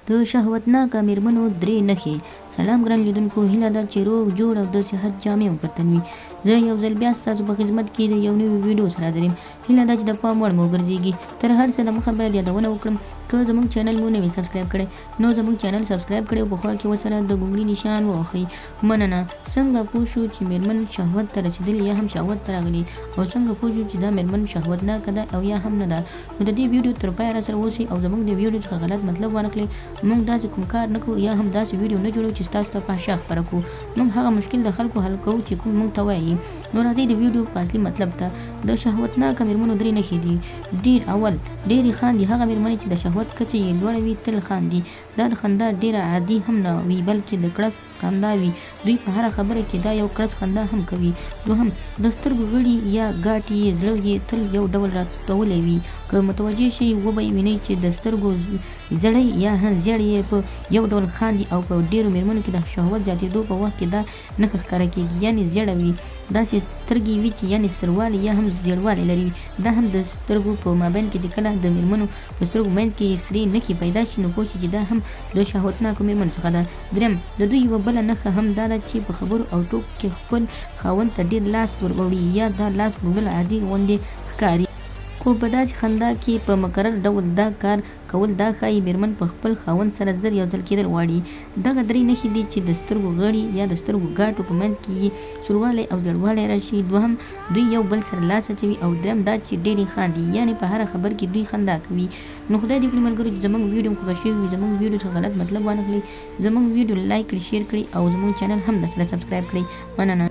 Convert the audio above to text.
د شهوتناکه میرمنو درې نښې. سلام ګران لیدونکو، هیله ده چې روغ جوړ او د صحت جامې مو پر تن وي. زه یو ځل بیا ستاسو په خدمت کې د یو نوي ویډیو سره حاضر یم. هیله ده چې د پام وړ مو وګرځېږي. تر هر څه دمخه باید یادونه وکړم، که زموږ چینل مو نه وي سبسکرایب کړی نو زموږ چینل سبسکرایب کړئ او په خوا کې ورسره د ګونګړي نشان ووهئ. مننه. څنګه پوه شو چې میرمن شهوت ته رسېدلې یا هم شهوت ته راغلي، او څنګه پوه شو چې دا میرمن شهوتناکه ده او یا هم نه ده؟ نو د دې ویډیو تر پایه راسره اوسئ او زموږ د ویډیو څخه غلط مطلب وانخلئ. موږ داسې کوم کار نه کوو یا هم داسې ویډیو نه جوړوو چې ستاسو ته فحشا خپره کړو. موږ هغه مشکل د خلکو حل کوو چې کوم موږ ته وایي. نو راځئ د ویډیو په اصلي مطلب ته. د شهوتناکه میرمنو درې نښې دي. اول، ډېرې خاندي. هغه میرمنې چې د شهوت کچه یې لوړه وي تل خاندي. دا د خندا ډېره عادي هم نه وي بلکې د کړس خندا وي. دوی په هره خبره کې دا یو کړس خندا هم کوي. دوهم، د سترګو غړي یا ګاټې یې زړه یې تل یو ډول راتولی وي. که متوجه شئ وبه یې وینئ چې د سترګو زړی یا زیړ یې په یو ډول خاندي، او په ډېرو میرمنو کې د شهوت زیاتېدو په وخت کې دا نښه ښکاره کېږي، یعنې زیړه وي. داسې سترګې وي چې یعنې سروالی یا هم زیړوالی لري. دا هم د سترګو په مابین کې چې کله د میرمنو په سترګو منځ کې سرې نښې پیدا شي نو پوه شي چې دا هم د شهوتناکو میرمنو څخه ده. دریم، د دوی یوه بله نښه هم دا ده چې په خبرو او ټوکو کې خپل خاوند ته ډېر لاس وروړي یا دا لاس وروړل عادي غوندې ښکاري. خو په داسې خندا کې په مکرر ډول دا کار کول دا ښایي میرمن په خپل خاوند سره زر یو ځل کېدل غواړي. دغه درې نښې دي چې د سترګو غړي یا د سترګو ګاټو په منځ کې یې سوروالی او زړوالی راشي. دوهم، دوی یو بل سره لاس اچوي. او دریم دا چې ډېرې خاندي، یعنې په هره خبر کې دوی خندا کوي. نو خدای دې وکړي ملګرو چې زموږ ویډیو خوښه شوې وي، زموږ ویډیو څخه غلط مطلب وانخلئ، زموږ ویډیو لایک کړئ، شیر کړئ او زموږ چینل هم درسره سبسکرایب کړئ. مننه.